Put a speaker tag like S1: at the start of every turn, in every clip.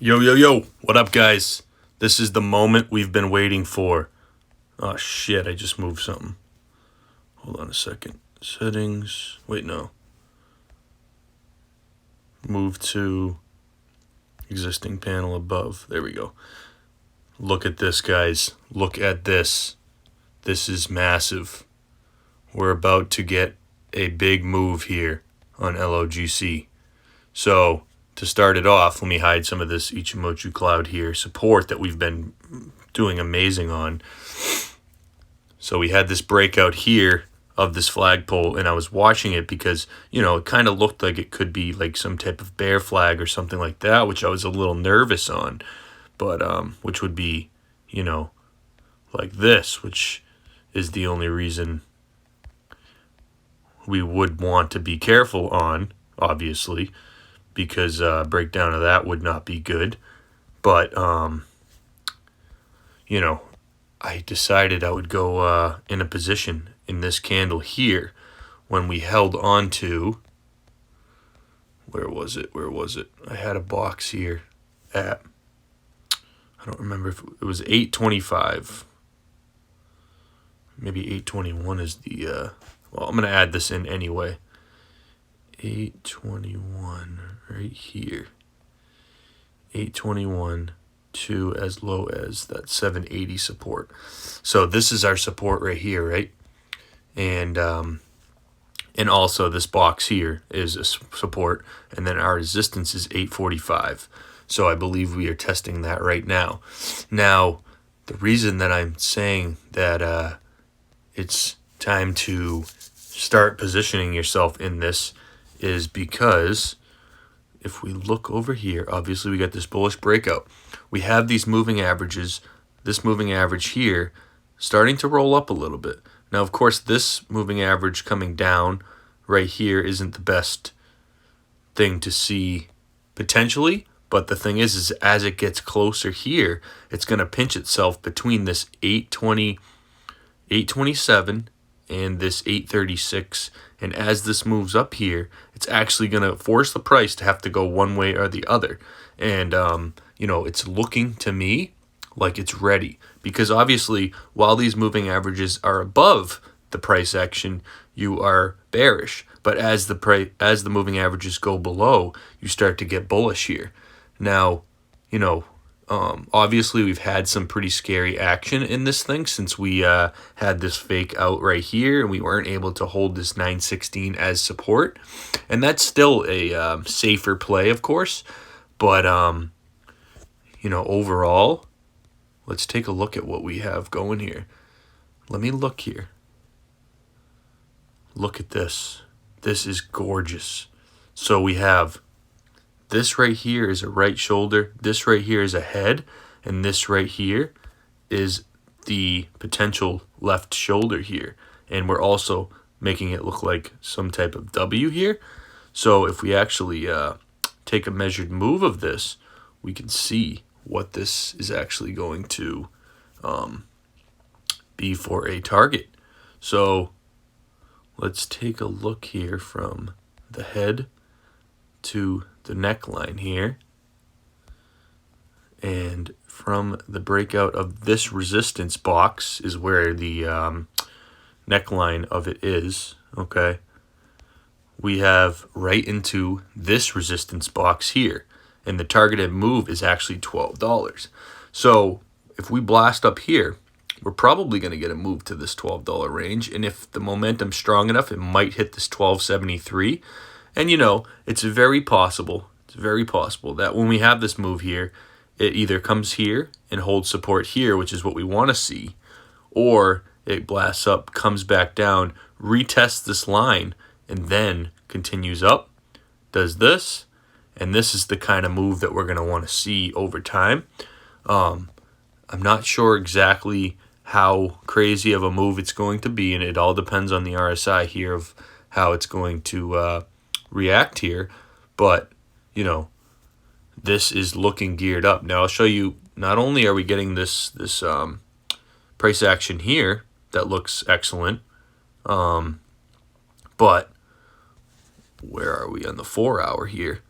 S1: Yo, yo, yo, what up, guys? This is the moment we've been waiting for. Oh, shit, I just moved something. Hold on a second. Settings. Wait, no. Move to existing panel above. There we go. Look at this, guys. Look at this. This is massive. We're about to get a big move here on LOGC. So, to start it off, let me hide some of this Ichimoku Cloud here support that we've been doing amazing on. So we had this breakout here of this flagpole, and I was watching it because, it kind of looked like it could be like some type of bear flag or something like that, which I was a little nervous on. But, which would be, like this, which is the only reason we would want to be careful on, obviously, because breakdown of that would not be good. But, I decided I would go in a position in this candle here when we held on to, where was it? I had a box here at, I don't remember if it was 825. Maybe 821 is the, well, I'm going to add this in anyway. 821 right here. 821 to as low as that 780 support. So this is our support right here, right? And also this box here is a support, and then our resistance is 845. So I believe we are testing that right now. Now, the reason that I'm saying that it's time to start positioning yourself in this is because if we look over here, obviously we got this bullish breakout. We have these moving averages, this moving average here, starting to roll up a little bit. Now, of course, this moving average coming down right here isn't the best thing to see potentially, but the thing is as it gets closer here, it's going to pinch itself between this 820, 827 and this 836, and as this moves up here, it's actually going to force the price to have to go one way or the other. And it's looking to me like it's ready, because obviously while these moving averages are above the price action, you are bearish, but as the moving averages go below, you start to get bullish here. Now, obviously we've had some pretty scary action in this thing since we had this fake out right here and we weren't able to hold this 916 as support, and that's still a safer play, of course, but overall, let's take a look at what we have going here. Let me look here. Look at this. This is gorgeous. So we have this right here is a right shoulder, this right here is a head, and this right here is the potential left shoulder here. And we're also making it look like some type of W here. So if we actually take a measured move of this, we can see what this is actually going to be for a target. So let's take a look here from the head to the neckline here, and from the breakout of this resistance box is where the neckline of it is. Okay, we have right into this resistance box here, and the targeted move is actually $12. So if we blast up here, we're probably going to get a move to this $12 range, and if the momentum's strong enough, it might hit this $12.73. And it's very possible that when we have this move here, it either comes here and holds support here, which is what we want to see, or it blasts up, comes back down, retests this line, and then continues up, does this, and this is the kind of move that we're going to want to see over time. I'm not sure exactly how crazy of a move it's going to be, and it all depends on the RSI here of how it's going to react here, but this is looking geared up. Now I'll show you, not only are we getting this price action here that looks excellent, but where are we on the 4 hour here?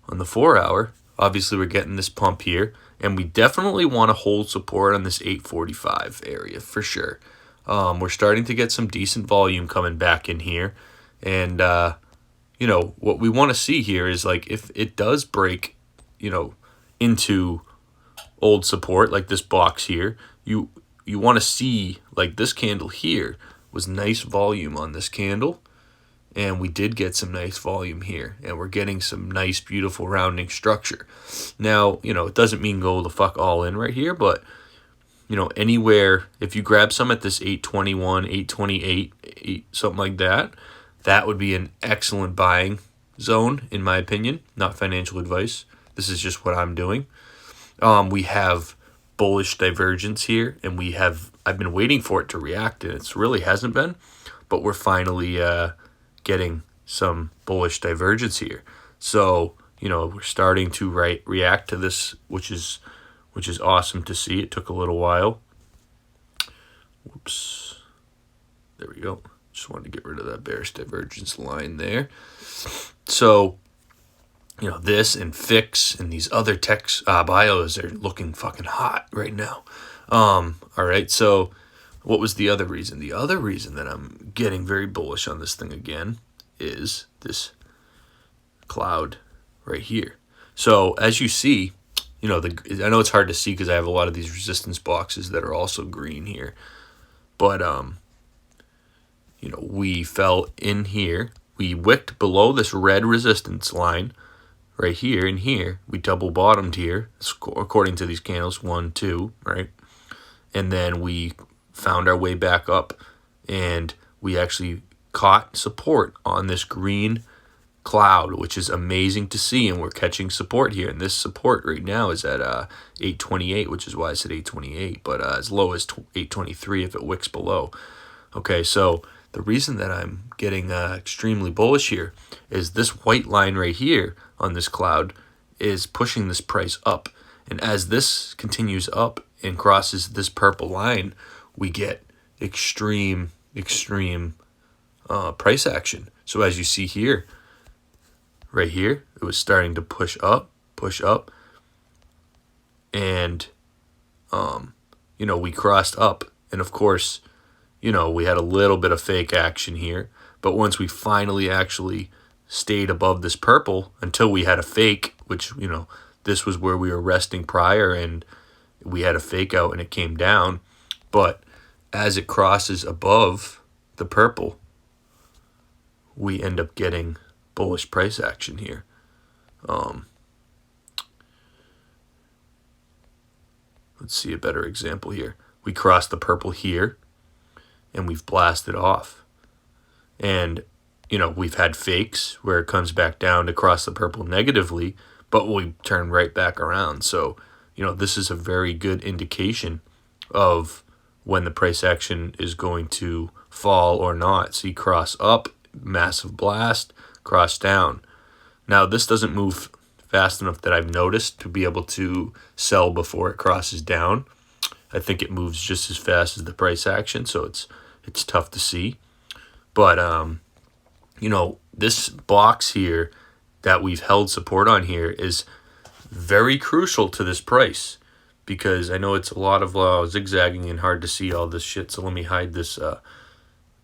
S1: On the 4 hour, Obviously, we're getting this pump here, and we definitely want to hold support on this 845 area for sure. We're starting to get some decent volume coming back in here, and you know, what we want to see here is like if it does break, you know, into old support like this box here, you want to see like this candle here was nice volume on this candle. And we did get some nice volume here, and we're getting some nice, beautiful rounding structure. Now, you know, it doesn't mean go the fuck all in right here, but, you know, anywhere, if you grab some at this 821, 828, something like that, that would be an excellent buying zone, in my opinion. Not financial advice. This is just what I'm doing. We have bullish divergence here, and I've been waiting for it to react, and it really hasn't been, but we're finally getting some bullish divergence here. So, you know, we're starting to react to this, which is awesome to see. It took a little while. Whoops. There we go. Just wanted to get rid of that bearish divergence line there. So, you know, this and Fix and these other bios are looking fucking hot right now. All right, so what was the other reason? The other reason that I'm getting very bullish on this thing again is this cloud right here. So as you see, you know, I know it's hard to see because I have a lot of these resistance boxes that are also green here. But, you know, we fell in here. We wicked below this red resistance line right here and here. We double bottomed here, according to these candles, 1, 2, right? And then we found our way back up, and we actually caught support on this green cloud, which is amazing to see, and we're catching support here. And this support right now is at 828, which is why I said 828, but as low as 823 if it wicks below. Okay, so the reason that I'm getting extremely bullish here is this white line right here on this cloud is pushing this price up. And as this continues up and crosses this purple line, we get extreme price action. So as you see here, right here, it was starting to push up, and you know, we crossed up, and of course, you know, we had a little bit of fake action here, but once we finally actually stayed above this purple until we had a fake, which, you know, this was where we were resting prior, and we had a fake out and it came down. But as it crosses above the purple, we end up getting bullish price action here. Let's see a better example here. We crossed the purple here, and we've blasted off. And, you know, we've had fakes where it comes back down to cross the purple negatively, but we turn right back around. So, you know, this is a very good indication of when the price action is going to fall or not. See, cross up, massive blast, cross down. Now, this doesn't move fast enough that I've noticed to be able to sell before it crosses down. I think it moves just as fast as the price action, so it's tough to see. But, you know, this box here that we've held support on here is very crucial to this price, because I know it's a lot of zigzagging and hard to see all this shit. So let me hide this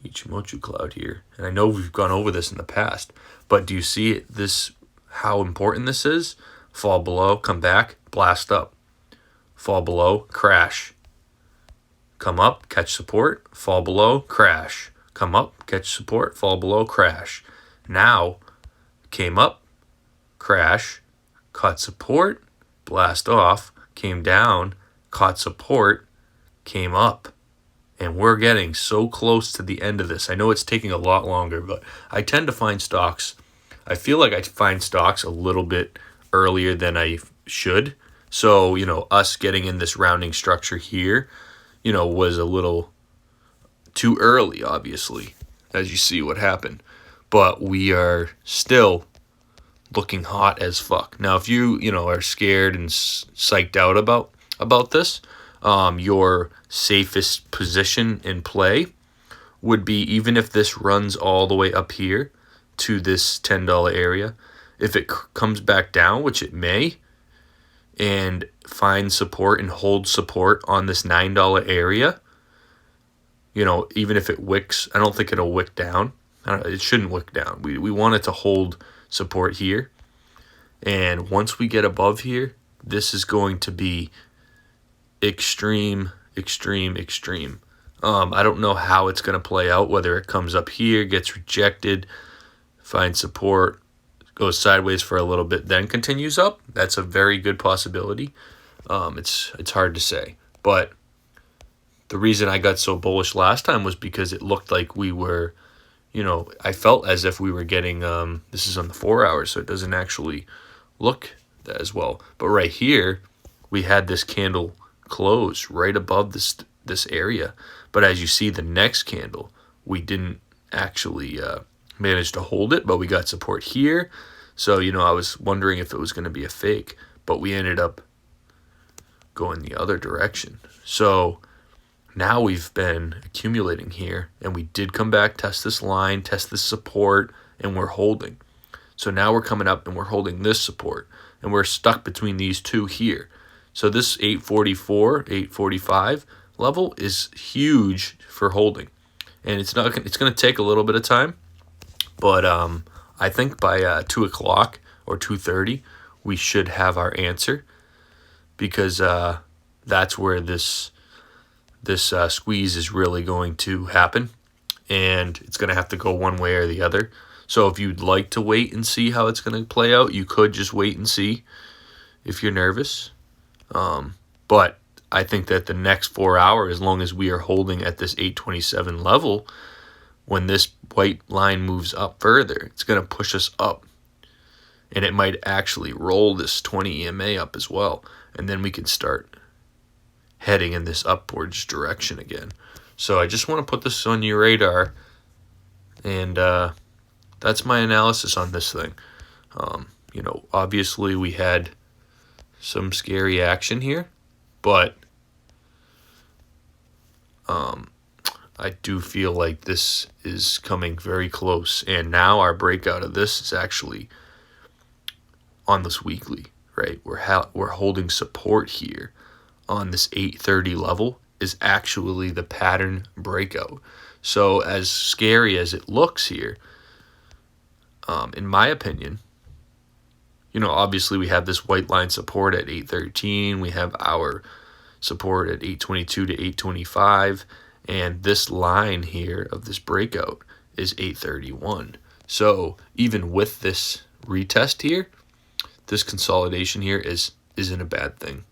S1: Ichimoku cloud here. And I know we've gone over this in the past, but do you see this, how important this is? Fall below, come back, blast up. Fall below, crash. Come up, catch support, fall below, crash. Come up, catch support, fall below, crash. Now, came up, crash, caught support, blast off, came down, caught support, came up. And we're getting so close to the end of this. I know it's taking a lot longer, but I tend to find stocks. I feel like I find stocks a little bit earlier than I should. So, you know, us getting in this rounding structure here, you know, was a little too early, obviously, as you see what happened. But we are still looking hot as fuck. Now, if you know, are scared and psyched out about this, your safest position in play would be, even if this runs all the way up here to this $10 area, if it comes back down, which it may, and find support and hold support on this $9 area, you know, even if it wicks, I don't think it'll wick down. It shouldn't wick down. We want it to hold support here. And once we get above here, this is going to be extreme, extreme, extreme. I don't know how it's going to play out, whether it comes up here, gets rejected, finds support, goes sideways for a little bit, then continues up. That's a very good possibility. It's hard to say. But the reason I got so bullish last time was because it looked like we were, you know, I felt as if we were getting, this is on the 4 hours, so it doesn't actually look as well. But right here, we had this candle close right above this area. But as you see, the next candle, we didn't actually manage to hold it, but we got support here. So, you know, I was wondering if it was going to be a fake, but we ended up going the other direction. So now we've been accumulating here, and we did come back, test this line, test this support, and we're holding. So now we're coming up and we're holding this support, and we're stuck between these two here. So this 844, 845 level is huge for holding, and it's going to take a little bit of time, but I think by 2 o'clock or 2:30 we should have our answer, because that's where this squeeze is really going to happen, and it's going to have to go one way or the other. So if you'd like to wait and see how it's going to play out, you could just wait and see if you're nervous. But I think that the next 4 hours, as long as we are holding at this 827 level, when this white line moves up further, it's going to push us up. And it might actually roll this 20 EMA up as well. And then we can start heading in this upwards direction again. So I just want to put this on your radar. And that's my analysis on this thing. You know, obviously we had some scary action here, but I do feel like this is coming very close, and now our breakout of this is actually on this weekly, right? We're holding support here on this 830 level is actually the pattern breakout. So as scary as it looks here, in my opinion, you know, obviously we have this white line support at 813. We have our support at 822 to 825. And this line here of this breakout is 831. So even with this retest here, this consolidation here isn't a bad thing.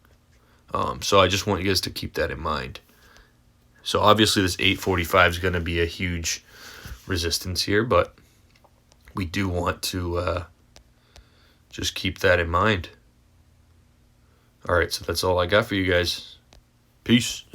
S1: So I just want you guys to keep that in mind. So obviously this 845 is going to be a huge resistance here, but we do want to just keep that in mind. All right, so that's all I got for you guys. Peace.